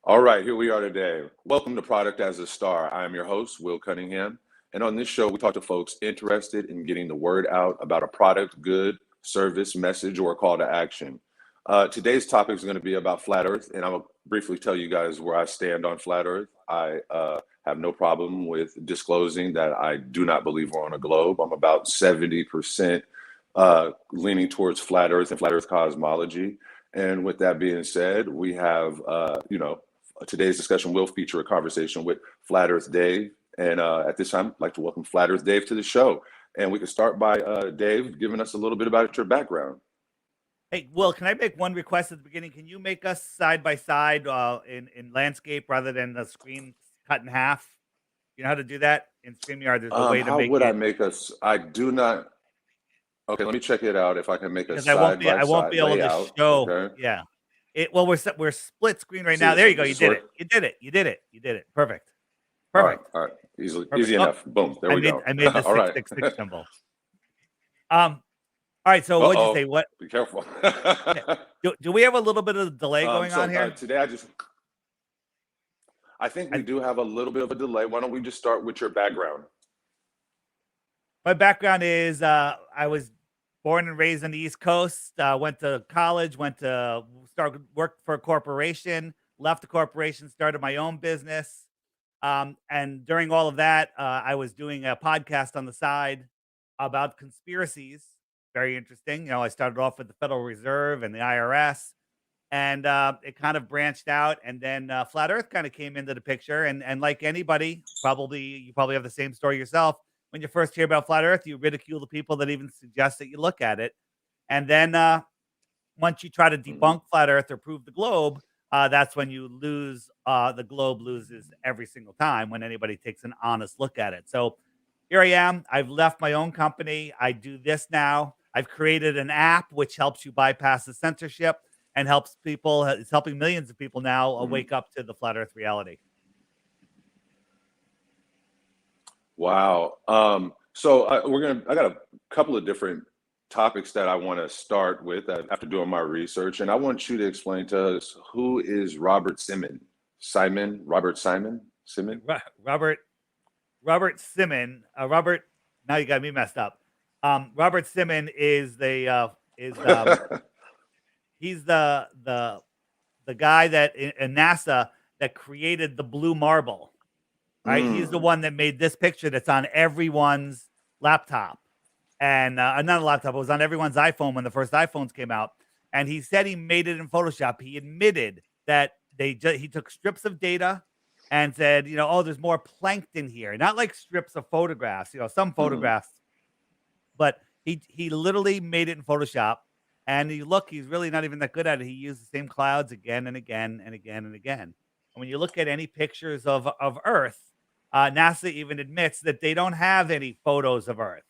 All right, here we are today. Welcome to Product as a Star. I am your host, Will Cunningham. And on this show, we talk to folks interested in getting the word out about a product, good, service, message, or a call to action. Today's topic is going to be about flat Earth, and I'll briefly tell you guys where I stand on flat Earth. I have no problem with disclosing that I do not believe we're on a globe. I'm about 70% leaning towards flat Earth and flat Earth cosmology. And with that being said, we have, today's discussion will feature a conversation with Flat Earth Dave. And at this time, I'd like to welcome Flat Earth Dave to the show. And we can start by Dave giving us a little bit about your background. Hey, Will, can I make one request at the beginning? Can you make us side by side in landscape rather than the screen cut in half? You know how to do that in StreamYard? There's a way to How make would I it. make us? I do not. Okay, let me check it out if I can make a Because side by I won't side be able to layout. show. Okay. Yeah. Well, we're split screen right now. See, There so you go. this You is did sort. it. You did it. You did it. You did it. Perfect. All right, Perfect. all right. Easy Perfect. Oh, enough. Boom. There we go. I made the All right. 666 symbol. All right. So what'd you say? What? Be careful. Do we have a little bit of delay going on here? Today I think we do have a little bit of a delay. Why don't we just start with your background? My background is I was born and raised on the East Coast. Went to college. Started worked for a corporation. Left the corporation. Started my own business. And during all of that, I was doing a podcast on the side about conspiracies. Very interesting. You know, I started off with the Federal Reserve and the IRS, and it kind of branched out. And then Flat Earth kind of came into the picture. And like anybody, you probably have the same story yourself. When you first hear about Flat Earth, you ridicule the people that even suggest that you look at it. And then once you try to debunk Flat Earth or prove the globe, that's when you lose. The globe loses every single time when anybody takes an honest look at it. So here I am. I've left my own company. I do this now. I've created an app which helps you bypass the censorship and helps people. It's helping millions of people now wake up to the Flat Earth reality. Wow. So I got a couple of different topics that I want to start with after doing my research, and I want you to explain to us who is Robert Simon. Robert Simon. Robert Simon. Robert. Now you got me messed up. Robert Simon is he's the guy that in NASA that created the blue marble. Right, he's the one that made this picture that's on everyone's laptop, and not a laptop. It was on everyone's iPhone when the first iPhones came out. And he said he made it in Photoshop. He admitted that he took strips of data and said, oh, there's more plankton here, not like strips of photographs. Some photographs, but he literally made it in Photoshop. And he's really not even that good at it. He used the same clouds again and again and again and again. And when you look at any pictures of Earth, NASA even admits that they don't have any photos of Earth.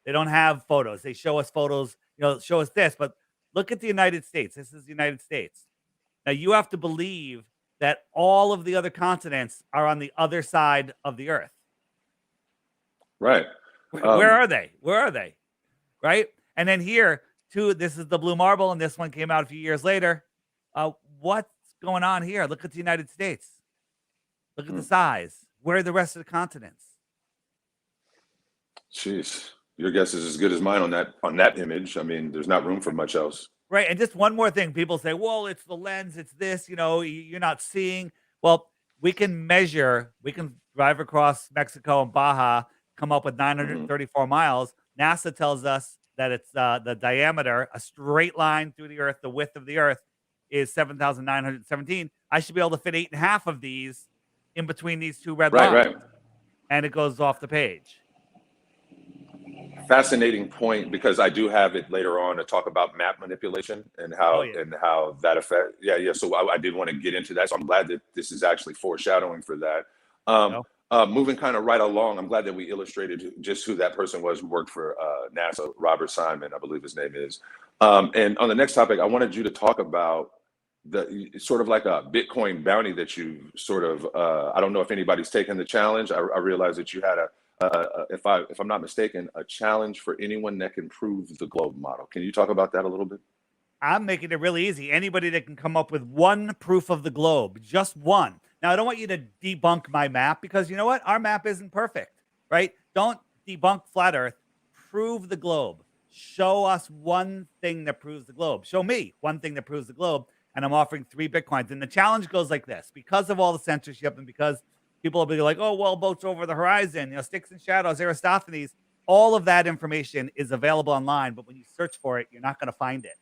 They don't have photos. They show us photos, show us this. But look at the United States. This is the United States. Now, you have to believe that all of the other continents are on the other side of the Earth. Right. Where are they? Where are they? Right? And then here, too, this is the blue marble, and this one came out a few years later. What's going on here? Look at the United States. Look at the size. Where are the rest of the continents? Jeez, your guess is as good as mine on that image. I mean, there's not room for much else. Right, and just one more thing. People say, well, it's the lens, it's this, you're not seeing. Well, we can measure. We can drive across Mexico and Baja, come up with 934 miles. NASA tells us that it's the diameter, a straight line through the Earth, the width of the Earth is 7,917. I should be able to fit 8.5 of these in between these two red lines. Right. And it goes off the page. Fascinating point, because I do have it later on to talk about map manipulation and how that affect. Yeah. So I did want to get into that. So I'm glad that this is actually foreshadowing for that. Moving kind of right along, I'm glad that we illustrated just who that person was who worked for NASA, Robert Simon, I believe his name is. And on the next topic, I wanted you to talk about the sort of like a Bitcoin bounty that you sort of, I don't know if anybody's taken the challenge. I realize that you had if I'm not mistaken, a challenge for anyone that can prove the globe model. Can you talk about that a little bit? I'm making it really easy. Anybody that can come up with one proof of the globe, just one. Now, I don't want you to debunk my map because you know what? Our map isn't perfect, right? Don't debunk flat Earth. Prove the globe. Show us one thing that proves the globe. Show me one thing that proves the globe. And I'm offering 3 Bitcoins. And the challenge goes like this because of all the censorship and because people will be like, oh, well, boats over the horizon, sticks and shadows, Aristophanes. All of that information is available online. But when you search for it, you're not going to find it.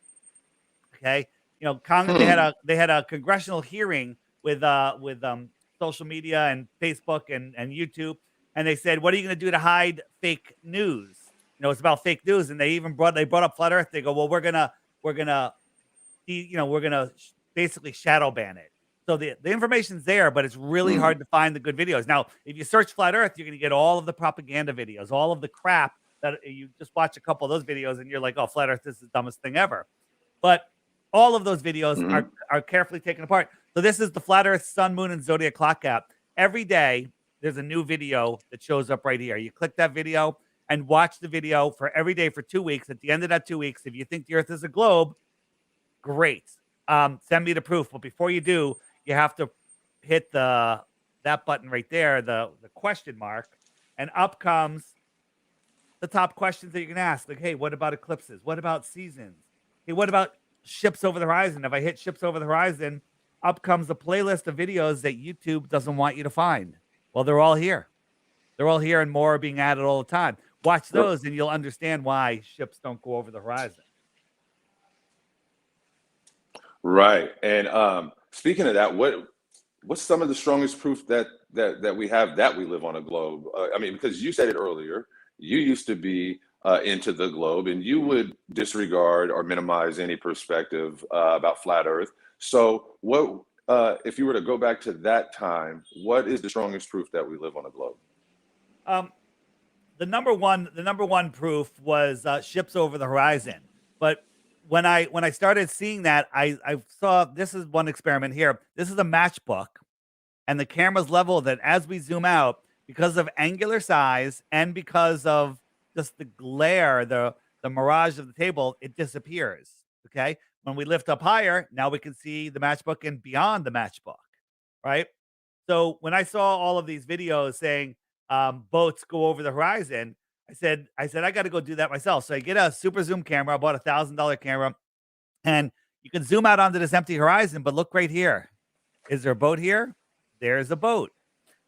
Okay. They had a congressional hearing with social media and Facebook and YouTube. And they said, what are you going to do to hide fake news? It's about fake news. And they brought up flat Earth. They go, well, we're gonna basically shadow ban it. So the information's there, but it's really hard to find the good videos. Now, if you search flat Earth, you're going to get all of the propaganda videos, all of the crap that you just watch a couple of those videos and you're like, oh, flat Earth, this is the dumbest thing ever. But all of those videos are carefully taken apart. So this is the Flat Earth Sun, Moon, and Zodiac Clock app. Every day, there's a new video that shows up right here. You click that video and watch the video for every day for 2 weeks. At the end of that 2 weeks, if you think the Earth is a globe, great. Send me the proof. But before you do, you have to hit that button right there, the question mark, and up comes the top questions that you can ask. Like, hey, what about eclipses? What about seasons? Hey, what about ships over the horizon? If I hit ships over the horizon, up comes a playlist of videos that YouTube doesn't want you to find. Well, they're all here. They're all here and more are being added all the time. Watch those and you'll understand why ships don't go over the horizon. Right. And speaking of that, what's some of the strongest proof that we have that we live on a globe? I mean, because you said it earlier, you used to be into the globe, and you would disregard or minimize any perspective about flat Earth. So, what if you were to go back to that time? What is the strongest proof that we live on a globe? The number one proof was ships over the horizon. But when I started seeing that, I saw this is one experiment here. This is a matchbook, and the camera's leveled that as we zoom out, because of angular size and because of just the glare, the mirage of the table, it disappears. Okay. When we lift up higher, now we can see the matchbook and beyond the matchbook. Right. So when I saw all of these videos saying boats go over the horizon, I said, I got to go do that myself. So I get a super zoom camera. I bought $1,000 camera, and you can zoom out onto this empty horizon. But look right here. Is there a boat here? There's a boat.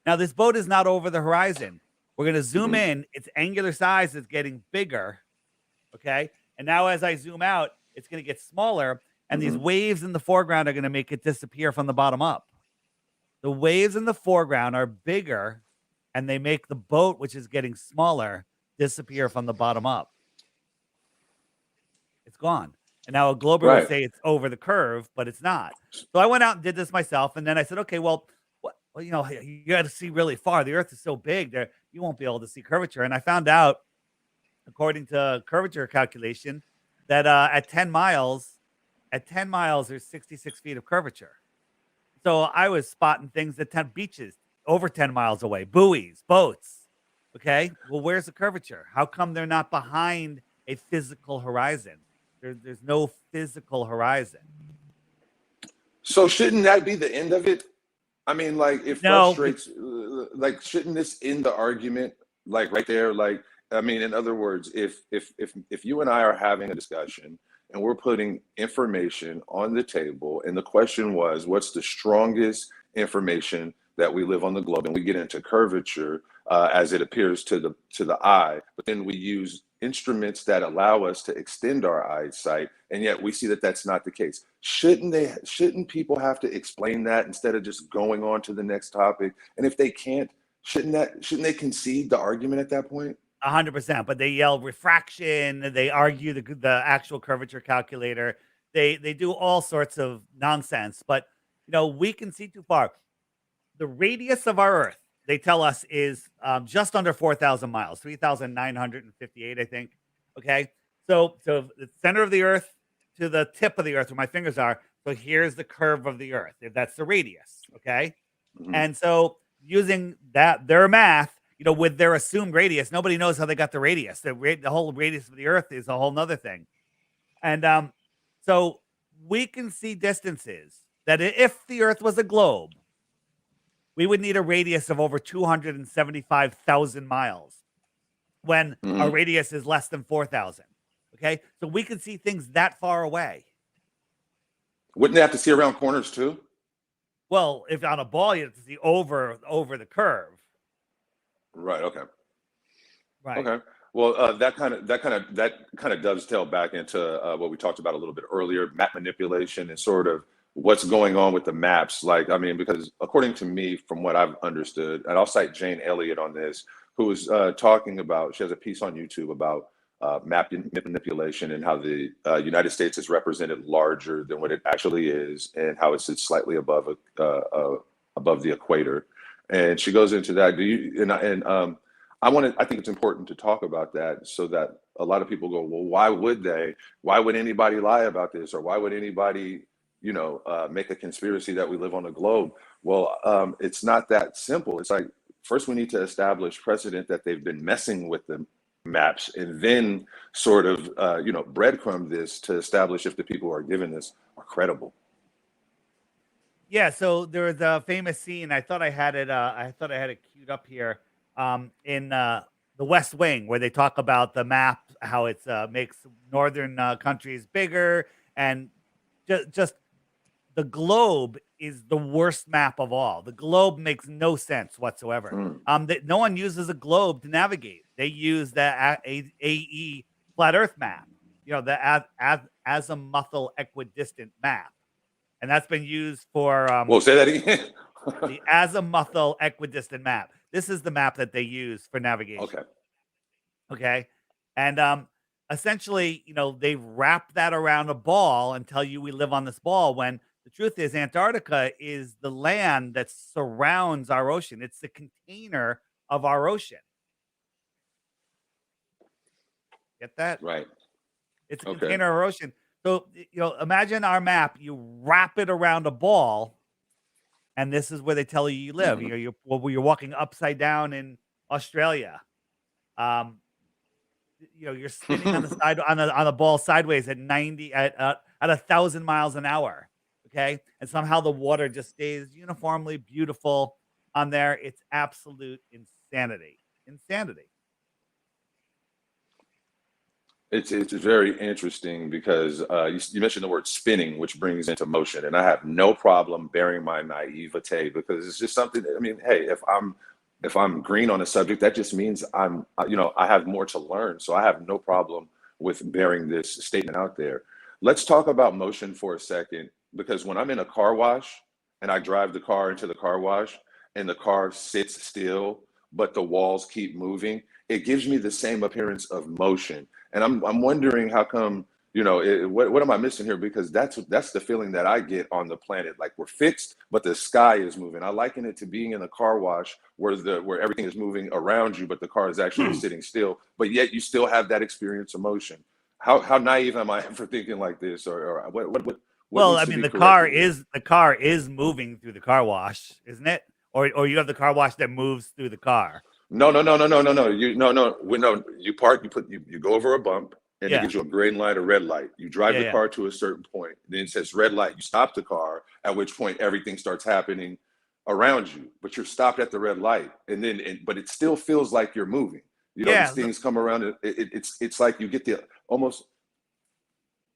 Now this boat is not over the horizon. We're going to zoom in. Its angular size is getting bigger. Okay. And now as I zoom out, it's going to get smaller. And these waves in the foreground are going to make it disappear from the bottom up. The waves in the foreground are bigger, and they make the boat, which is getting smaller, disappear from the bottom up. It's gone. And now a glober would say it's over the curve, but it's not. So I went out and did this myself. And then I said, okay, well, you got to see really far. The Earth is so big there, you won't be able to see curvature. And I found out, according to curvature calculation, that at 10 miles, there's 66 feet of curvature. So I was spotting things at 10 beaches over 10 miles away, buoys, boats. Okay. Well, where's the curvature? How come they're not behind a physical horizon? There's no physical horizon. So shouldn't that be the end of it? I mean, like, it frustrates, like, shouldn't this end the argument, like, right there? Like, I mean, in other words, if you and I are having a discussion and we're putting information on the table, and the question was, what's the strongest information that we live on the globe? And we get into curvature as it appears to the eye, but then we use instruments that allow us to extend our eyesight, and yet we see that that's not the case. Shouldn't people have to explain that instead of just going on to the next topic? And if they can't, shouldn't they concede the argument at that point? 100%, but they yell refraction. They argue the actual curvature calculator. They do all sorts of nonsense. But we can see too far. The radius of our Earth, they tell us, is just under 4,000 miles, 3,958, I think. Okay, so the center of the Earth to the tip of the Earth, where my fingers are. So here's the curve of the Earth. That's the radius. Okay, and so using their math. With their assumed radius, nobody knows how they got the radius. The whole radius of the Earth is a whole nother thing. And so we can see distances that if the Earth was a globe, we would need a radius of over 275,000 miles when our Hmm. radius is less than 4,000. Okay. So we can see things that far away. Wouldn't they have to see around corners too? Well, if on a ball, you have to see over the curve. Right. Okay. Right. Okay. Well, that kind of dovetail back into what we talked about a little bit earlier, map manipulation and sort of what's going on with the maps. Like, I mean, because according to me, from what I've understood, and I'll cite Jane Elliott on this, who was talking about, she has a piece on YouTube about manipulation and how the United States is represented larger than what it actually is, and how it sits slightly above the equator. And she goes into that. Do you and I think it's important to talk about that so that a lot of people go, well, why would they? Why would anybody lie about this? Or why would anybody, make a conspiracy that we live on a globe? Well, it's not that simple. It's like, first we need to establish precedent that they've been messing with the maps and then sort of, breadcrumb this to establish if the people who are giving this are credible. Yeah, so there was a famous scene. I thought I had it. I thought I had it queued up here. In the West Wing, where they talk about the map, how it's makes northern countries bigger, and just the globe is the worst map of all. The globe makes no sense whatsoever. Hmm. That no one uses a globe to navigate. They use the AE flat Earth map. The azimuthal equidistant map, and that's been used for Well, say that again. the azimuthal equidistant map. This is the map that they use for navigation. Okay. Okay. And essentially, they wrap that around a ball and tell you we live on this ball when the truth is Antarctica is the land that surrounds our ocean. It's the container of our ocean. Get that? Right. It's a Okay. container of our ocean. So, imagine our map, you wrap it around a ball, and this is where they tell you live. Hmm. You're walking upside down in Australia. Um, you're spinning on the side on the ball sideways at 90 at 1,000 miles an hour. Okay, and somehow the water just stays uniformly beautiful on there. It's absolute insanity. Insanity. It's very interesting because you mentioned the word spinning, which brings into motion, and I have no problem bearing my naivete because it's just something. I mean, hey, if I'm green on a subject, that just means I have more to learn. So I have no problem with bearing this statement out there. Let's talk about motion for a second because when I'm in a car wash and I drive the car into the car wash and the car sits still, but the walls keep moving, it gives me the same appearance of motion. And I'm wondering how come, what am I missing here? Because that's the feeling that I get on the planet. Like we're fixed, but the sky is moving. I liken it to being in a car wash where everything is moving around you, but the car is actually sitting still. But yet you still have that experience of motion. How naive am I for thinking like this, or what Well, needs I to mean, be corrected here? the car is moving through the car wash, isn't it? Or you have the car wash that moves through the car. No, no, no, no, no, no, no. No. You park. You go over a bump, and it Yeah, gives you a green light, a red light. You drive yeah, the yeah. car to a certain point. Then it says red light. You stop the car. At which point everything starts happening around you. But you're stopped at the red light, but it still feels like you're moving. These Yeah, things come around. It's like you get the almost.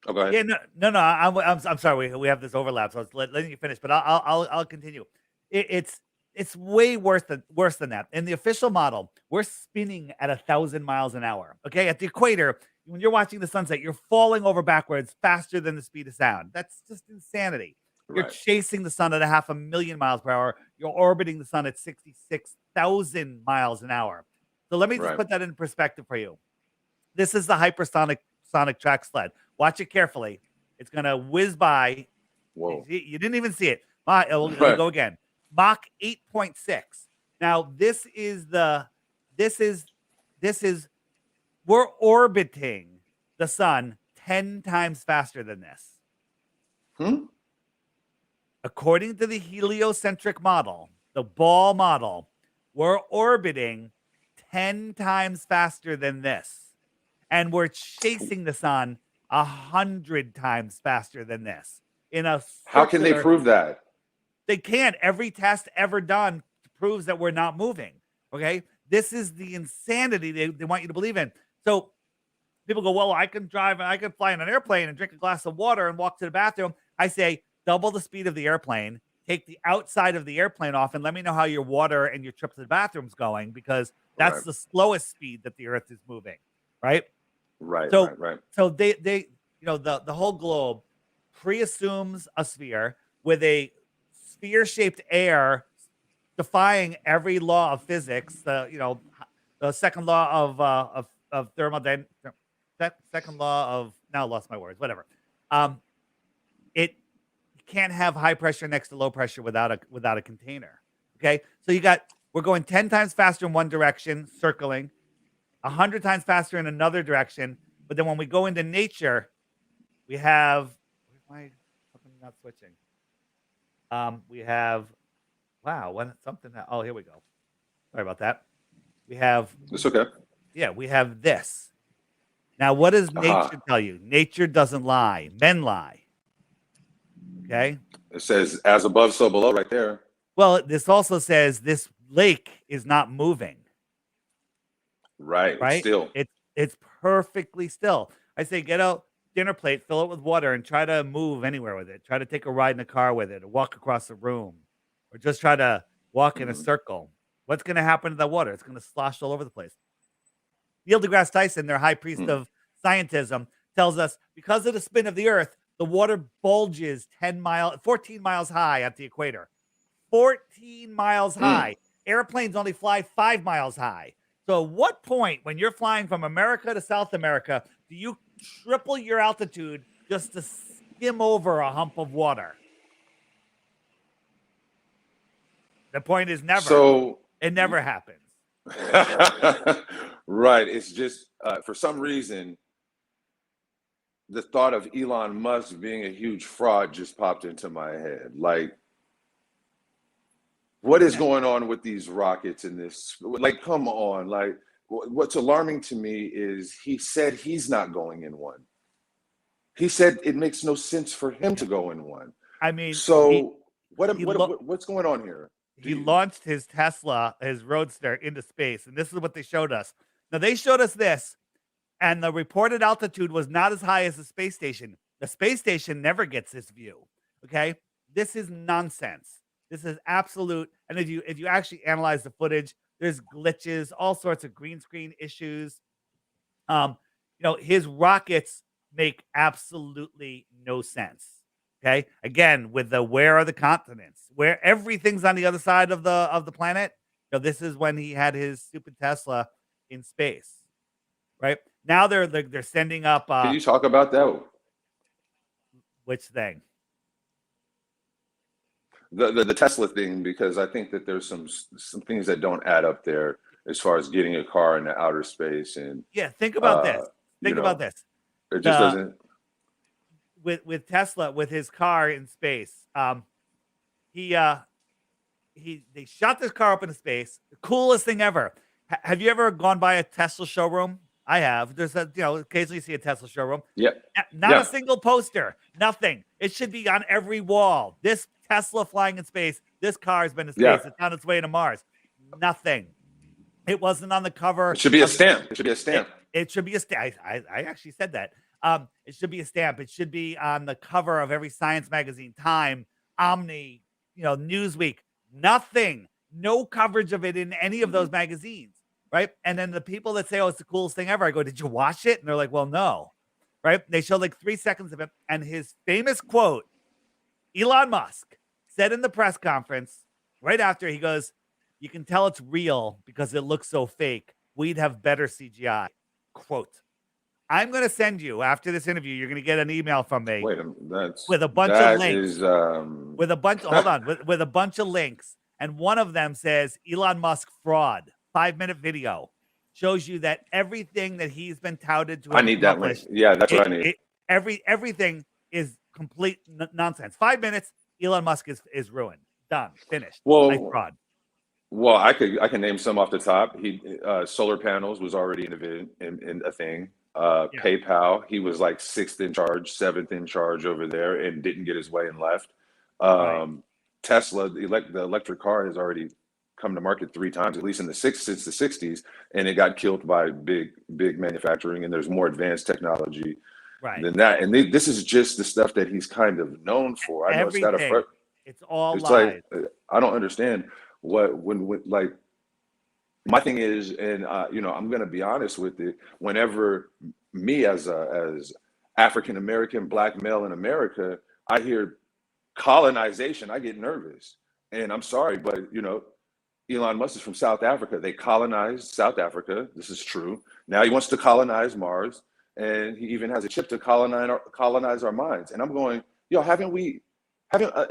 Oh, go ahead. yeah, no. I'm sorry. We have this overlap, so I was letting you finish, but I'll continue. It's way worse than that. In the official model, we're spinning at 1,000 miles an hour. Okay, at the equator, when you're watching the sunset, you're falling over backwards faster than the speed of sound. That's just insanity. You're Right. chasing the sun at a half a million miles per hour. You're orbiting the sun at 66,000 miles an hour. So let me just Right. put that in perspective for you. This is the hypersonic sonic track sled. Watch it carefully. It's gonna whiz by. Whoa. You didn't even see it. It'll Right. go again. Mach 8.6. Now this is this is we're orbiting the sun 10 times faster than this. Hmm. According to the heliocentric model, the ball model, we're orbiting 10 times faster than this. And we're chasing the sun 100 times faster than this in a How can they circular. prove that? They can't. Every test ever done proves that we're not moving. Okay. This is the insanity they want you to believe in. So people go, well, I can drive and I can fly in an airplane and drink a glass of water and walk to the bathroom. I say, double the speed of the airplane, take the outside of the airplane off, and let me know how your water and your trip to the bathroom's going, because that's Right, the slowest speed that the earth is moving. Right. right, So, right, right. so they, the whole globe pre-assumes a sphere with a sphere-shaped air defying every law of physics. The second law of thermodynamics. Second law of, now I lost my words. Whatever. It can't have high pressure next to low pressure without a container. Okay, so we're going 10 times faster in one direction, circling, 100 times faster in another direction. But then when we go into nature, we have, where's my something not switching? We have, wow, when something, oh, here we go. Sorry about that. We have, It's okay. yeah, we have this. Now, what does nature tell you? Nature doesn't lie. Men lie. Okay. It says as above, so below right there. Well, this also says this lake is not moving. Right. Right. Still. It's perfectly still. I say, get out dinner plate, fill it with water, and try to move anywhere with it. Try to take a ride in a car with it, or walk across the room, or just try to walk in a circle. What's going to happen to the water? It's going to slosh all over the place. Neil deGrasse Tyson, their high priest of scientism, tells us because of the spin of the earth, the water bulges 14 miles high at the equator. 14 miles high. Airplanes only fly 5 miles high. So at what point when you're flying from America to South America, do you triple your altitude just to skim over a hump of water? The point is never. So it never happens. Right. It's just for some reason, the thought of Elon Musk being a huge fraud just popped into my head. Like, what is going on with these rockets in this? Like, come on. Like, what's alarming to me is he said he's not going in one. He said it makes no sense for him to go in one. I mean, so what's going on here? He launched his Tesla, his Roadster, into space, and this is what they showed us. Now, they showed us this, and the reported altitude was not as high as the space station. The space station never gets this view. Okay, this is nonsense. This is absolute. And if you actually analyze the footage, there's glitches, all sorts of green screen issues. His rockets make absolutely no sense. Okay, again, with the where are the continents, where everything's on the other side of the planet. This is when he had his stupid Tesla in space. Right now, they're sending up. Can you talk about that? Which thing? The Tesla thing, because I think that there's some things that don't add up there as far as getting a car into outer space. And yeah, think about this. Think about this. It just doesn't. With Tesla, with his car in space, they shot this car up into space. The coolest thing ever. Have you ever gone by a Tesla showroom? I have. There's occasionally you see a Tesla showroom. Yeah. Not a single poster. Nothing. It should be on every wall. This Tesla flying in space. This car has been in space. Yeah. It's on its way to Mars. Nothing. It wasn't on the cover. It should be a stamp. It should be a stamp. It should be a stamp. I actually said that. It should be a stamp. It should be on the cover of every science magazine, Time, Omni, Newsweek. Nothing. No coverage of it in any of those magazines. Right. And then the people that say, oh, it's the coolest thing ever. I go, did you watch it? And they're like, well, no. Right. They show like 3 seconds of it. And his famous quote, Elon Musk said in the press conference right after, he goes, you can tell it's real because it looks so fake. We'd have better CGI. Quote. I'm going to send you after this interview. You're going to get an email from me. Wait a minute, with a bunch of links. With a bunch. Hold on. With a bunch of links, and one of them says Elon Musk fraud. 5-minute video shows you that everything that he's been touted to. I need that link. Yeah, that's what I need. Everything is complete nonsense. 5 minutes. Elon Musk is ruined. Done. Finished. Well, fraud. Well, I can name some off the top. Solar panels was already in a thing. Yeah. PayPal, he was like sixth in charge, seventh in charge over there, and didn't get his way and left. Right. Tesla, the electric car has already come to market three times, at least since the '60s, and it got killed by big manufacturing. And there's more advanced technology Right. than that. And this is just the stuff that he's kind of known for. I know it's got a Everything. front. It's all It's like lies. I don't understand when like my thing is, and I'm gonna be honest with it. Whenever me as African American black male in America, I hear colonization, I get nervous. And I'm sorry, but Elon Musk is from South Africa. They colonized South Africa. This is true. Now he wants to colonize Mars, and he even has a chip to colonize our minds. And I'm going, yo, haven't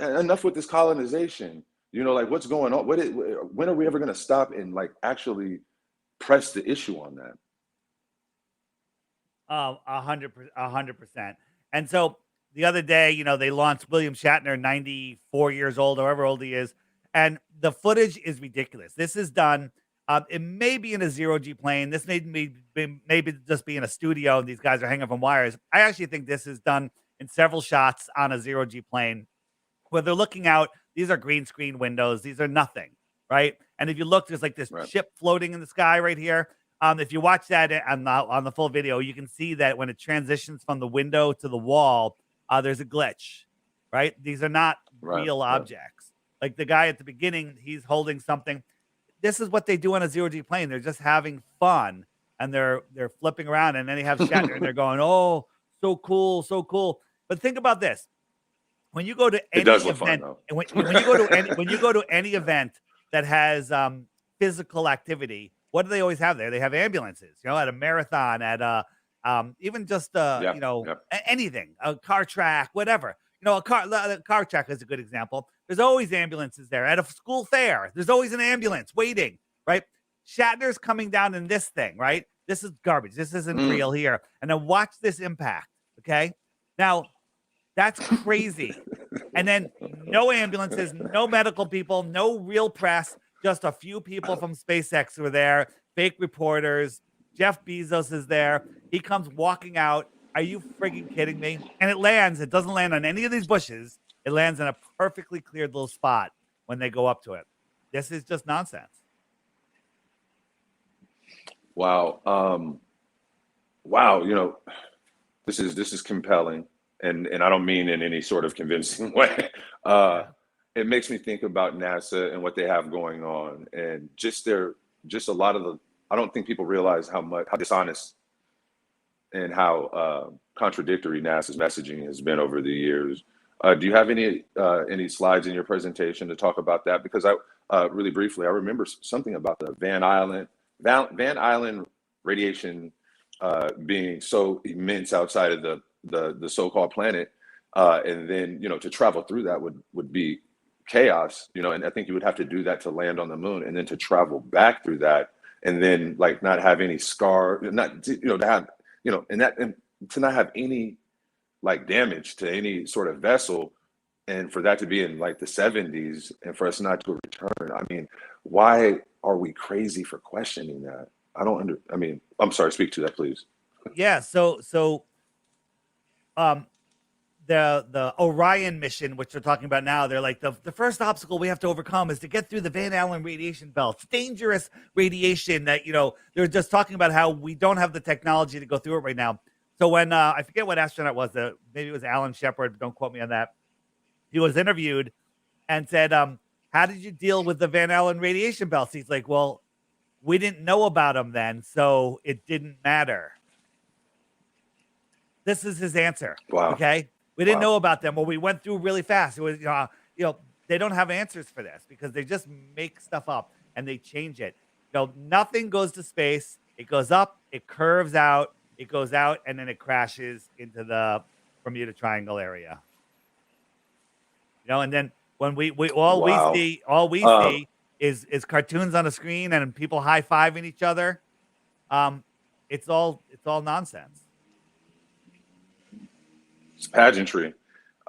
enough with this colonization? Like what's going on? When are we ever going to stop and like actually press the issue on that? 100%. And so the other day, they launched William Shatner, 94 years old, however old he is, and the footage is ridiculous. This is done. It may be in a zero-G plane. This may maybe just be in a studio, and these guys are hanging from wires. I actually think this is done in several shots on a zero-G plane where they're looking out. These are green screen windows. These are nothing, right? And if you look, there's like this Right. ship floating in the sky right here. If you watch that on the full video, you can see that when it transitions from the window to the wall, there's a glitch, right? These are not Right. real objects. Like the guy at the beginning, he's holding something. This is what they do on a zero-G plane. They're just having fun, and they're flipping around, and then they have Shatner, and they're going, "Oh, so cool, so cool." But think about this: when you go to It any does look fun event, though. and when you go to any event that has physical activity, what do they always have there? They have ambulances, at a marathon, at even just Yeah. Yeah. anything, a car track, whatever. The car track is a good example. There's always ambulances there. At a school fair, there's always an ambulance waiting, right? Shatner's coming down in this thing, right? This is garbage. This isn't real here. And then watch this impact, okay? Now, that's crazy. And then no ambulances, no medical people, no real press, just a few people from SpaceX were there, fake reporters. Jeff Bezos is there. He comes walking out. Are you frigging kidding me? And it lands. It doesn't land on any of these bushes. It lands in a perfectly cleared little spot when they go up to it. This is just nonsense. Wow. Wow. This is compelling, and I don't mean in any sort of convincing way. Yeah. It makes me think about NASA and what they have going on, and just a lot of the. I don't think people realize how dishonest and how contradictory NASA's messaging has been over the years. Do you have any slides in your presentation to talk about that? Because really briefly, I remember something about the Van Allen radiation being so immense outside of the so-called planet, and then to travel through that would be chaos. And I think you would have to do that to land on the moon, and then to travel back through that, and then like not have any scar, not to have and to not have any like damage to any sort of vessel, and for that to be in like the '70s, and for us not to return. I mean, why are we crazy for questioning that? I mean, I'm sorry, speak to that, please. Yeah. Um, the Orion mission, which they're talking about now, they're like the first obstacle we have to overcome is to get through the Van Allen radiation belt. It's dangerous radiation that they're just talking about how we don't have the technology to go through it right now. So when I forget what astronaut was, maybe it was Alan Shepard. Don't quote me on that. He was interviewed and said, "How did you deal with the Van Allen radiation belts?" He's like, "Well, we didn't know about them then, so it didn't matter." This is his answer. Wow. Okay. We didn't Wow. know about them. Well, we went through really fast. It was, they don't have answers for this because they just make stuff up and they change it. Nothing goes to space. It goes up, it curves out, it goes out, and then it crashes into the Bermuda Triangle area. And then when we Wow. we see is cartoons on a screen and people high-fiving each other. It's all nonsense. It's pageantry.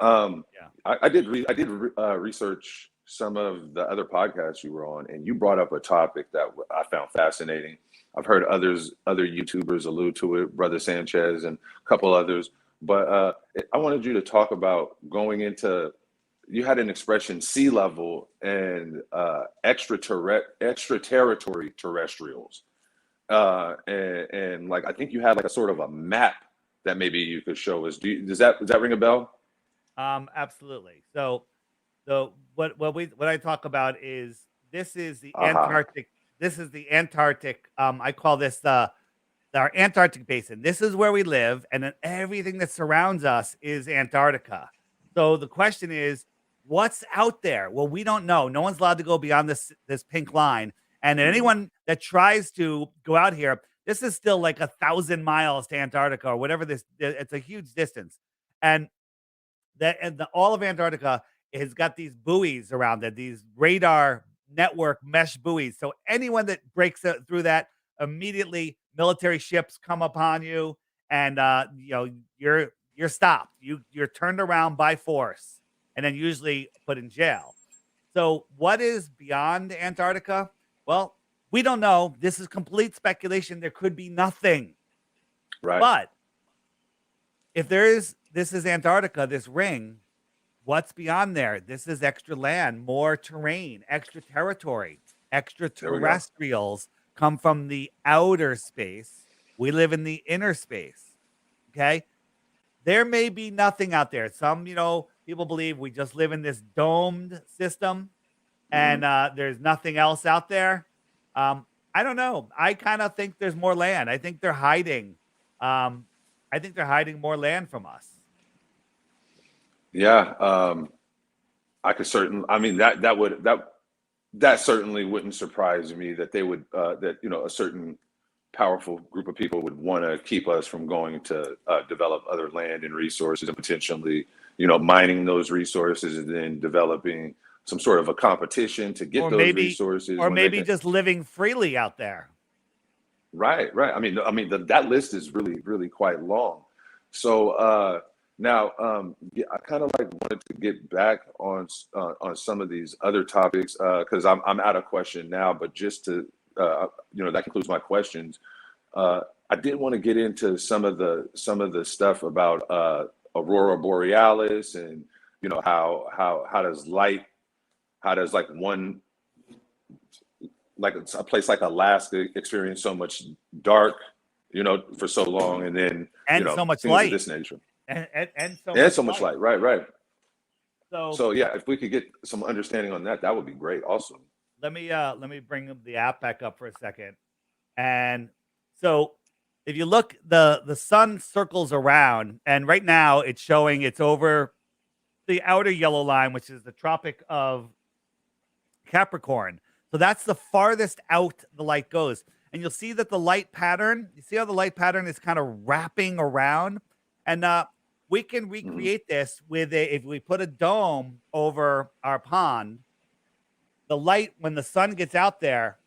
Yeah. I did research some of the other podcasts you were on, and you brought up a topic that I found fascinating. I've heard other YouTubers allude to it, Brother Sanchez and a couple others. But I wanted you to talk about going into. You had an expression, sea level and extraterritory terrestrials, and like I think you had like a sort of a map that maybe you could show us. Does that ring a bell? Absolutely. So what I talk about is this is the Aha. Antarctic. This is the Antarctic. I call this our Antarctic basin. This is where we live, and then everything that surrounds us is Antarctica. So the question is, what's out there? Well, we don't know. No one's allowed to go beyond this pink line. And Mhm. anyone that tries to go out here, this is still like 1,000 miles to Antarctica or whatever this. It's a huge distance, and all of Antarctica has got these buoys around it, these radar network mesh buoys. So anyone that breaks through that, immediately military ships come upon you, and you're stopped. You're turned around by force, and then usually put in jail. So what is beyond Antarctica? Well, we don't know. This is complete speculation. There could be nothing, Right. but if there is, this is Antarctica, this ring. What's beyond there? This is extra land, more terrain, extra territory. There we go. Extraterrestrials come from the outer space. We live in the inner space. Okay. There may be nothing out there. Some, people believe we just live in this domed system, Hmm. and there's nothing else out there. I don't know. I kind of think there's more land. I think they're hiding. Um, I think they're hiding more land from us. Yeah. I could certain. I mean that certainly wouldn't surprise me that they would that a certain powerful group of people would want to keep us from going to develop other land and resources and potentially mining those resources and then developing some sort of a competition to get Or those maybe resources or when they maybe can. just living freely out there. Right. I mean that list is really, really quite long. So now, yeah, I kind of like wanted to get back on some of these other topics because I'm out of question now. But just to that concludes my questions. I did want to get into some of the stuff about Aurora Borealis and how does light how does like one like a place like Alaska experience so much dark, for so long, and then And so much things of light. this nature, And so and much so much light. light. Right. So So yeah, if we could get some understanding on that, that would be great. Awesome. let me bring the app back up for a second. And so if you look, the sun circles around, and right now it's showing it's over the outer yellow line, which is the Tropic of Capricorn. So that's the farthest out the light goes. And you'll see that the light pattern, you see how the light pattern is kind of wrapping around? And we can Mhm. recreate this if we put a dome over our pond, the light, when the sun gets out there,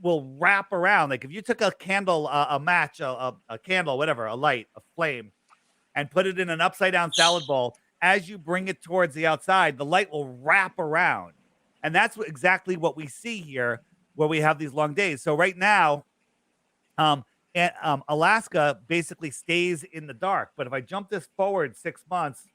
will wrap around. Like if you took a candle, a match, a candle, whatever, a light, a flame, and put it in an upside down salad bowl, as you bring it towards the outside, the light will wrap around. And that's exactly what we see here, where we have these long days. So right now, um, Alaska basically stays in the dark. But if I jump this forward 6 months,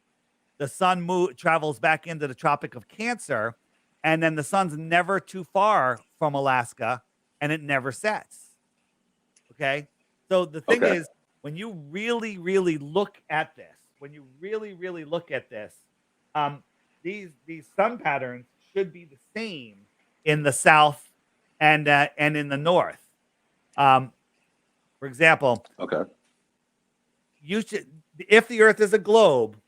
the sun travels back into the Tropic of Cancer, and then the sun's never too far from Alaska, and it never sets. Okay. So the thing Okay. is, when you really, really look at this, um, these sun patterns should be the same in the south and in the north. Um, for example, Okay. you should, if the Earth is a globe,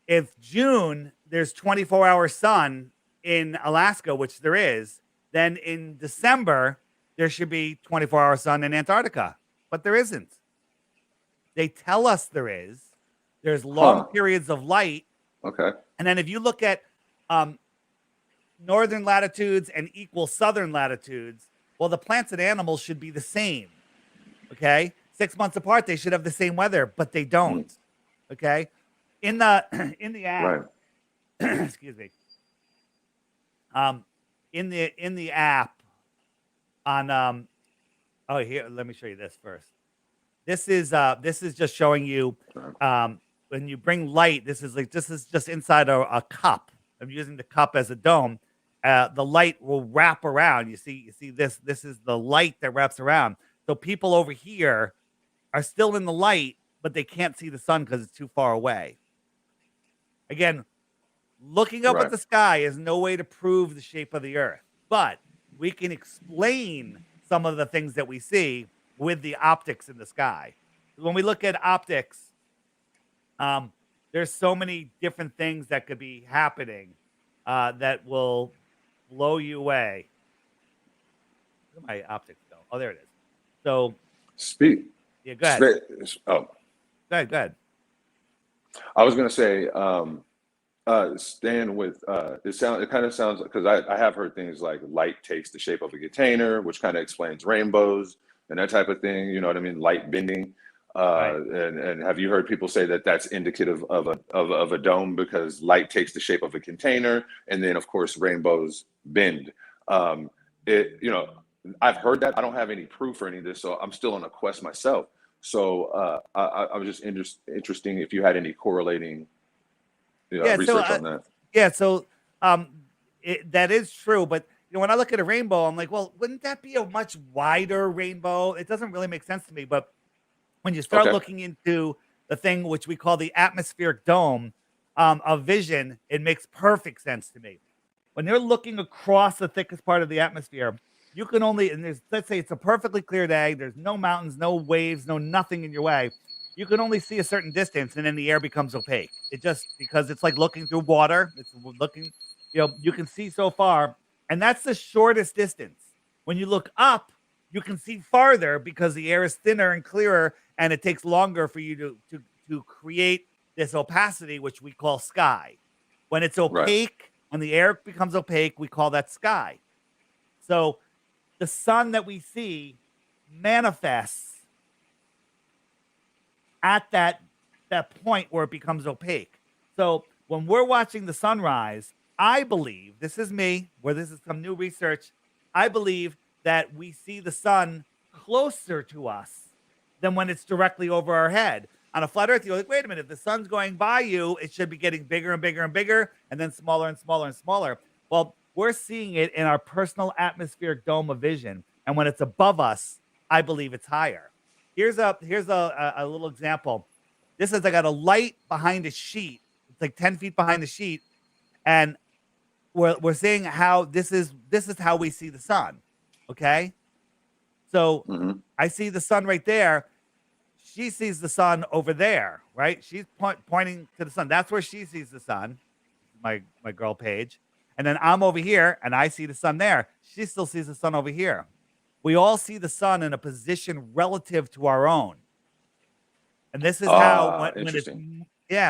if June there's 24-hour sun in Alaska, which there is, then in December there should be 24-hour sun in Antarctica, but there isn't. They tell us there is. There's long Huh. periods of light, Okay. and then if you look at um, northern latitudes and equal southern latitudes, well, the plants and animals should be the same. Okay, 6 months apart, they should have the same weather, but they don't. Mm. Okay, in the in the app, Right. excuse me. In the app on oh, here, let me show you this first. This is just showing you when you bring light. This is just inside a cup. I'm using the cup as a dome. The light will wrap around. You see this. This is the light that wraps around. So people over here are still in the light, but they can't see the sun because it's too far away. Again, looking up at the sky is no way to prove the shape of the Earth, but we can explain some of the things that we see with the optics in the sky. When we look at optics, there's so many different things that could be happening that will blow you away. Where did my optics go? Oh, there it is. So speak. Yeah, go ahead. Oh, go ahead. I was going to say, staying with it kind of sounds, because I have heard things like light takes the shape of a container, which kind of explains rainbows and that type of thing. You know what I mean? Light bending. And have you heard people say that that's indicative of a dome because light takes the shape of a container, and then of course rainbows bend. I've heard that. I don't have any proof or any of this, so I'm still on a quest myself. So I was just interesting if you had any correlating research on that. Yeah, so that is true, but when I look at a rainbow, I'm like, well, wouldn't that be a much wider rainbow? It doesn't really make sense to me, but when you start looking into the thing which we call the atmospheric dome of vision, it makes perfect sense to me. When they're looking across the thickest part of the atmosphere, you can only, and let's say it's a perfectly clear day, there's no mountains, no waves, no nothing in your way. You can only see a certain distance, and then the air becomes opaque. It just, because it's like looking through water. It's looking, you can see so far, and that's the shortest distance. When you look up, you can see farther because the air is thinner and clearer, and it takes longer for you to create this opacity, which we call sky. When it's opaque, when the air becomes opaque, we call that sky. So the sun that we see manifests at that point where it becomes opaque. So when we're watching the sunrise, I believe, this is me, where this is some new research, I believe that we see the sun closer to us than when it's directly over our head. On a flat Earth, you're like, wait a minute, if the sun's going by you, it should be getting bigger and bigger and bigger, and then smaller and smaller and smaller. Well, we're seeing it in our personal atmospheric dome of vision, and when it's above us, I believe it's higher. Here's a little example. This is, I got a light behind a sheet. It's like 10 feet behind the sheet, and we're seeing how this is how we see the sun. Okay, so I see the sun right there. She sees the sun over there, right? She's pointing to the sun. That's where she sees the sun. My girl Paige, and then I'm over here, and I see the sun there. She still sees the sun over here. We all see the sun in a position relative to our own, and this is how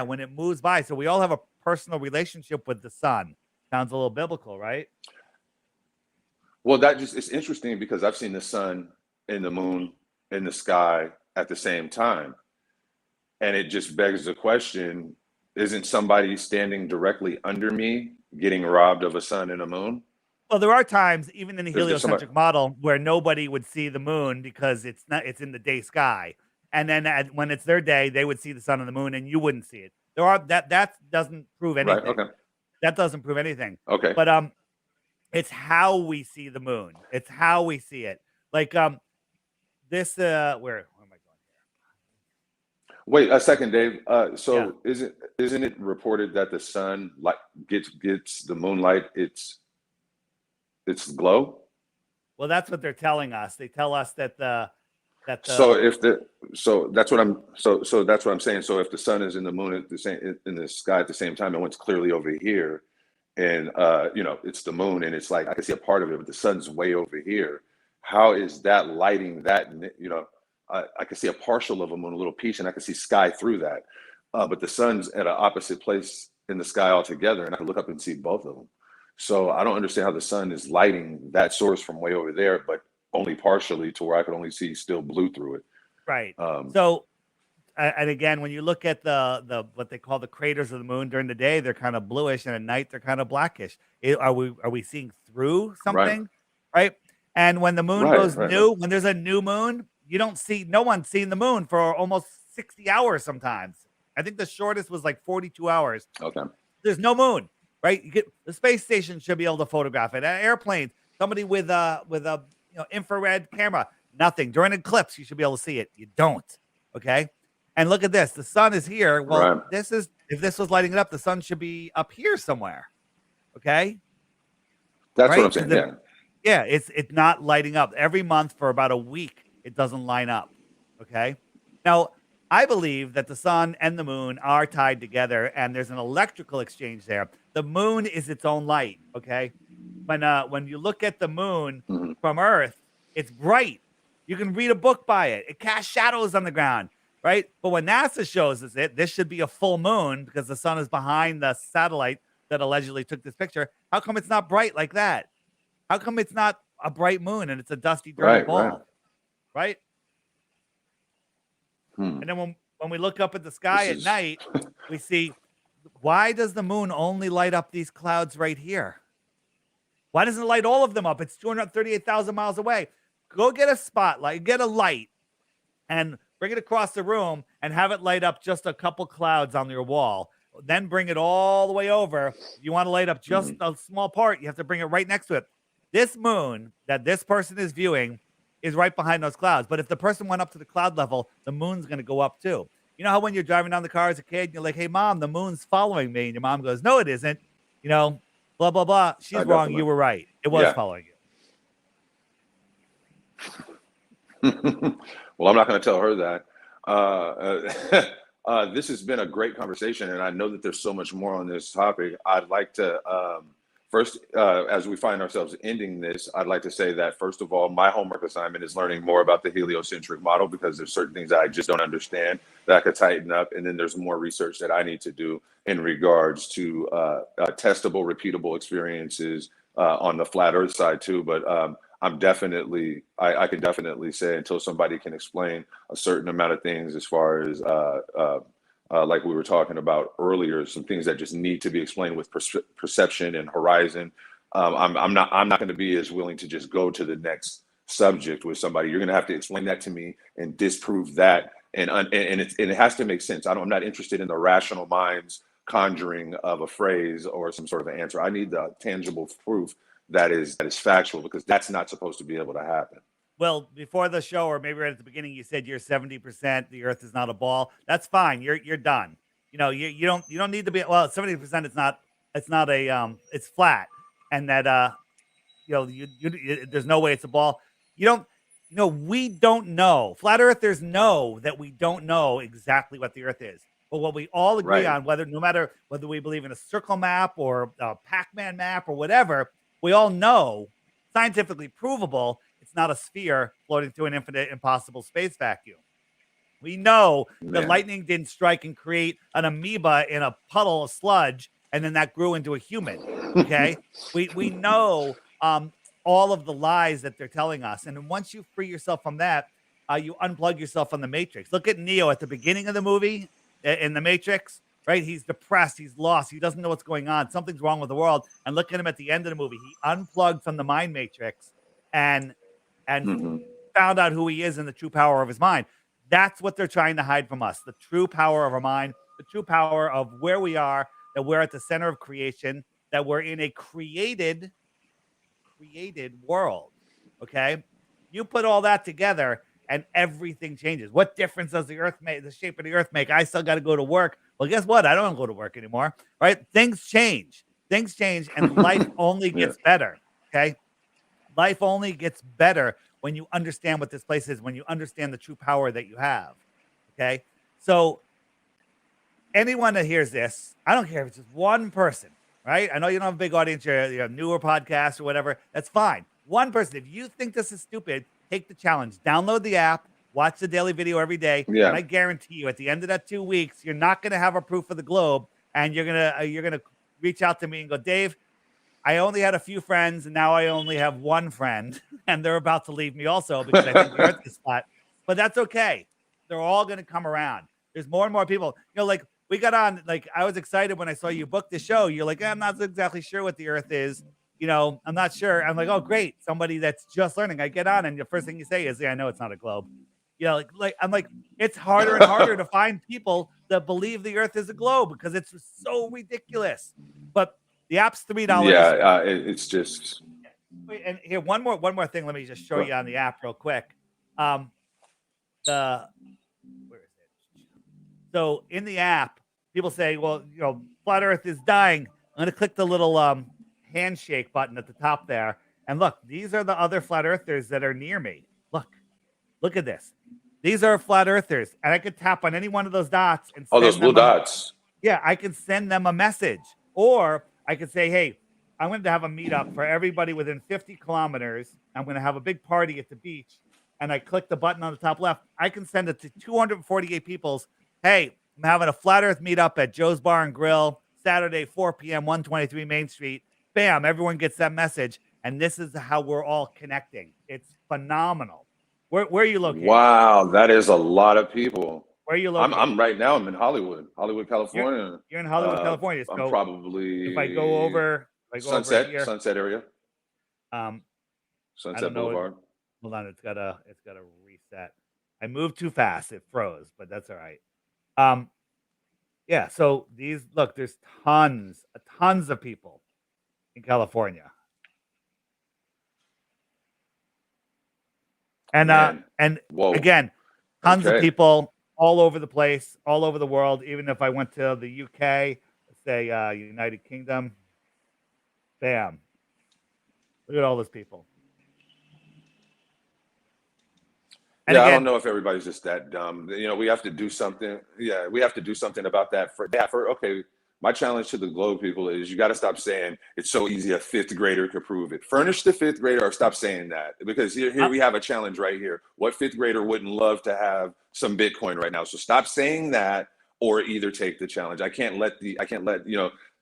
when it moves by. So we all have a personal relationship with the sun. Sounds a little biblical, right? Well, it's interesting because I've seen the sun and the moon in the sky at the same time. And it just begs the question, isn't somebody standing directly under me getting robbed of a sun and a moon? Well, there are times, even in the heliocentric model, where nobody would see the moon because it's in the day sky. And then when it's their day, they would see the sun and the moon and you wouldn't see it. That doesn't prove anything. Right, okay. That doesn't prove anything. Okay. But it's how we see the moon. It's how we see it. Like this where am I going here? Wait a second, Dave. Isn't it reported that the sun gets the moonlight its glow? Well, that's what they're telling us. They tell us that that's what I'm saying. So if the sun is in the moon in the sky at the same time, and when it's clearly over here, and it's the moon, and it's like I can see a part of it, but the sun's way over here. How is that lighting that? I can see a partial of a moon, a little piece, and I can see sky through that. But the sun's at an opposite place in the sky altogether, and I can look up and see both of them. So I don't understand how the sun is lighting that source from way over there, but only partially to where I could only see still blue through it. Right. So and again, when you look at the what they call the craters of the moon during the day, they're kind of bluish, and at night they're kind of blackish. Are we seeing through Right. something, right? And when the moon Right. goes Right. Right. new, when there's a new moon, you don't see no one's seen the moon for almost 60 hours sometimes. I think the shortest was like 42 hours. Okay. There's no moon, right? The space station should be able to photograph it. Airplanes, somebody with a infrared camera, nothing. During an eclipse, you should be able to see it. You don't. Okay. And look at this. The sun is here. Well, Right. if this was lighting it up, the sun should be up here somewhere. Okay. That's what Right? I'm saying. Yeah. Yeah, it's not lighting up. Every month for about a week, it doesn't line up. Okay. Now, I believe that the sun and the moon are tied together, and there's an electrical exchange there. The moon is its own light. Okay. When you look at the moon Hmm. from Earth, it's bright. You can read a book by it. It casts shadows on the ground, right? But when NASA shows us this should be a full moon because the sun is behind the satellite that allegedly took this picture. How come it's not bright like that? How come it's not a bright moon and it's a dusty, dirty Right. Right. ball, right? Hmm. And then when we look up at the sky This at is night, we see, why does the moon only light up these clouds right here? Why doesn't it light all of them up? It's 238,000 miles away. Go get a spotlight, get a light, and bring it across the room and have it light up just a couple clouds on your wall. Then bring it all the way over. If you want to light up just Mhm. a small part, you have to bring it right next to it. This moon that this person is viewing is right behind those clouds. But if the person went up to the cloud level, the moon's going to go up too. You know how when you're driving down the car as a kid, you're like, hey, mom, the moon's following me. And your mom goes, no, it isn't. You know, blah, blah, blah. She's wrong. You Definitely. were right. It was Yeah. following you. Well, I'm not going to tell her that. This has been a great conversation, and I know that there's so much more on this topic. I'd like to first, as we find ourselves ending this, I'd like to say that first of all, my homework assignment is learning more about the heliocentric model because there's certain things that I just don't understand that I could tighten up, and then there's more research that I need to do in regards to testable, repeatable experiences on the flat Earth side too. But I'm definitely, I can definitely say until somebody can explain a certain amount of things as far as like we were talking about earlier, some things that just need to be explained with perception and horizon. I'm not going to be as willing to just go to the next subject with somebody. You're going to have to explain that to me and disprove that, and it has to make sense. I'm not interested in the rational mind's conjuring of a phrase or some sort of an answer. I need the tangible proof that is factual, because that's not supposed to be able to happen. Well, before the show, or maybe right at the beginning, you said you're 70%. The Earth is not a ball. That's fine. You're done. You know, you don't need to be. Well, 70%. It's not a it's flat, and that there's no way it's a ball. You don't. We don't know. Flat Earthers know that we don't know exactly what the Earth is. But what we all agree Right. on, no matter whether we believe in a circle map or a Pac-Man map or whatever, we all know, scientifically provable, it's not a sphere floating through an infinite, impossible space vacuum. We know the Man. lightning didn't strike and create an amoeba in a puddle of sludge, and then that grew into a human. Okay, we know all of the lies that they're telling us, and then once you free yourself from that, you unplug yourself from the Matrix. Look at Neo at the beginning of the movie in the Matrix. Right, he's depressed, he's lost, he doesn't know what's going on. Something's wrong with the world. And look at him at the end of the movie. He unplugged from the mind matrix and Hmm. found out who he is and the true power of his mind. That's what they're trying to hide from us. The true power of our mind, the true power of where we are, that we're at the center of creation, that we're in a created world. Okay? You put all that together and everything changes. What difference does the earth make, the shape of the earth make? I still got to go to work. Well, guess what? I don't go to work anymore. Right? Things change, and life only Yeah. gets better. Okay? Life only gets better when you understand what this place is, when you understand the true power that you have. Okay? So anyone that hears this, I don't care if it's just one person, right? I know you don't have a big audience, you have newer podcasts or whatever. That's fine. One person. If you think this is stupid, take the challenge. Download the app, watch the daily video every day. Yeah. And I guarantee you, at the end of that 2 weeks, you're not going to have a proof of the globe, and you're gonna reach out to me and go, Dave, I only had a few friends, and now I only have one friend, and they're about to leave me also because I think the earth is flat. But that's okay. They're all going to come around. There's more and more people. Like we got on. Like I was excited when I saw you book the show. You're like, I'm not exactly sure what the Earth is. I'm not sure. I'm like, oh, great, somebody that's just learning. I get on, and the first thing you say is, yeah, I know it's not a globe. Like I'm like, it's harder and harder to find people that believe the Earth is a globe because it's so ridiculous. But the app's $3. Yeah, it's just. Wait, and here one more thing. Let me just show you on the app real quick. Where is it? So in the app, people say, well, flat Earth is dying. I'm going to click the little handshake button at the top there. And look, these are the other flat earthers that are near me. Look at this. These are flat earthers. And I could tap on any one of those dots and send those blue dots. Yeah, I can send them a message. Or I could say, hey, I'm going to have a meetup for everybody within 50 kilometers. I'm going to have a big party at the beach. And I click the button on the top left. I can send it to 248 people's. Hey, I'm having a flat earth meetup at Joe's Bar and Grill, Saturday, 4 p.m., 123 Main Street. Bam, everyone gets that message. And this is how we're all connecting. It's phenomenal. Where are you located? Wow, that is a lot of people. Where are you located? I'm right now. I'm in Hollywood, California. You're in Hollywood, California. So I'm probably if I go over, Sunset, here, Sunset area. Sunset Boulevard. Hold on, it's gotta reset. I moved too fast. It froze, but that's all right. Yeah. So there's tons of people in California. And again, tons of people all over the place, all over the world. Even if I went to the UK, let's say United Kingdom, bam, look at all those people. And yeah, again, I don't know if everybody's just that dumb. We have to do something. Yeah, we have to do something about that. Okay. My challenge to the globe people is you got to stop saying it's so easy a fifth grader could prove it. Furnish the fifth grader or stop saying that, because here we have a challenge right here. What fifth grader wouldn't love to have some Bitcoin right now? So stop saying that, or either take the challenge. I can't let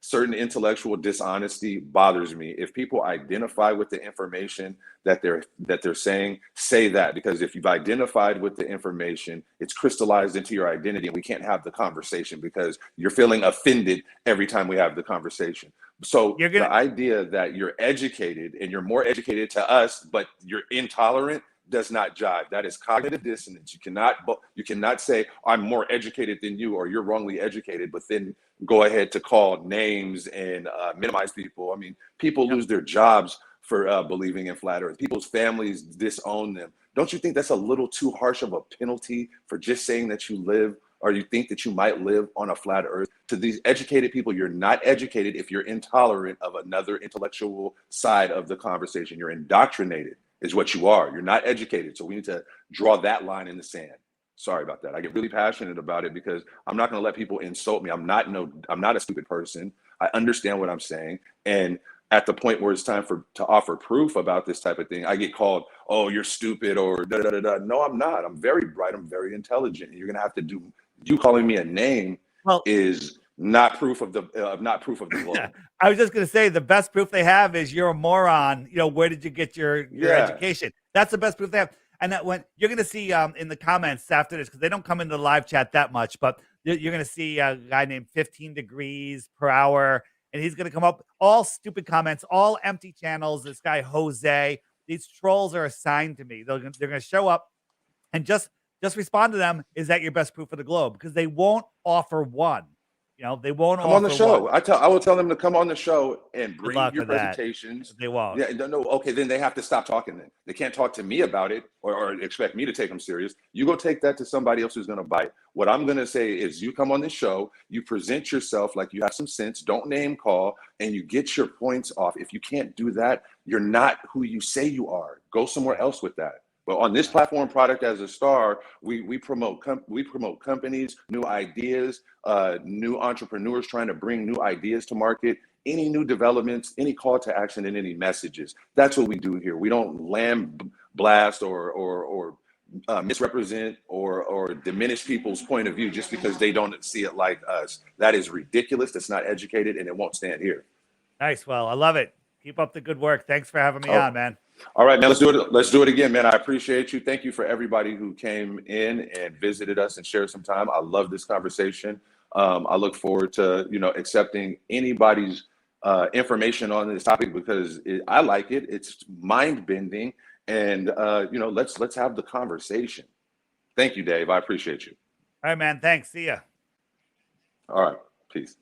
certain intellectual dishonesty bothers me. If people identify with the information that they're saying, say that, because if you've identified with the information, it's crystallized into your identity, and we can't have the conversation because you're feeling offended every time we have the conversation. So the idea that you're educated and you're more educated to us, but you're intolerant, does not jive. That is cognitive dissonance. You cannot say I'm more educated than you, or you're wrongly educated, but then go ahead to call names and minimize people. I mean, people lose their jobs for believing in flat earth. People's families disown them. Don't you think that's a little too harsh of a penalty for just saying that you live, or you think that you might live on a flat earth? To these educated people, you're not educated if you're intolerant of another intellectual side of the conversation. You're indoctrinated is what you are. You're not educated. So we need to draw that line in the sand. Sorry about that. I get really passionate about it because I'm not going to let people insult me. I'm not a stupid person. I understand what I'm saying. And at the point where it's time to offer proof about this type of thing, I get called, oh, you're stupid, or da da da da. No, I'm not. I'm very bright. I'm very intelligent. And you're going to have to do, you calling me a name is not proof of the globe. I was just going to say the best proof they have is you're a moron. Where did you get your education? That's the best proof they have. And that when you're going to see in the comments after this, because they don't come into the live chat that much, but you're going to see a guy named 15 degrees per hour, and he's going to come up, all stupid comments, all empty channels. This guy Jose, these trolls are assigned to me. They're going to show up and just respond to them. Is that your best proof of the globe? Because they won't offer one. They won't come on the show. I will tell them to come on the show and bring your presentations. They won't. Yeah, no. Okay, then they have to stop talking. Then they can't talk to me about it or expect me to take them serious. You go take that to somebody else who's going to bite. What I'm going to say is, you come on the show, you present yourself like you have some sense. Don't name call, and you get your points off. If you can't do that, you're not who you say you are. Go somewhere else with that. But on this platform, Product as a Star, we promote companies, new ideas, new entrepreneurs trying to bring new ideas to market, any new developments, any call to action, and any messages. That's what we do here. We don't blast or misrepresent or diminish people's point of view just because they don't see it like us. That is ridiculous. That's not educated, and it won't stand here. Nice. Well, I love it. Keep up the good work. Thanks for having me on, man. All right, man, let's do it. Let's do it again, man. I appreciate you. Thank you for everybody who came in and visited us and shared some time. I love this conversation. I look forward to, accepting anybody's information on this topic because I like it. It's mind bending, and let's have the conversation. Thank you, Dave. I appreciate you. All right, man. Thanks. See ya. All right, peace.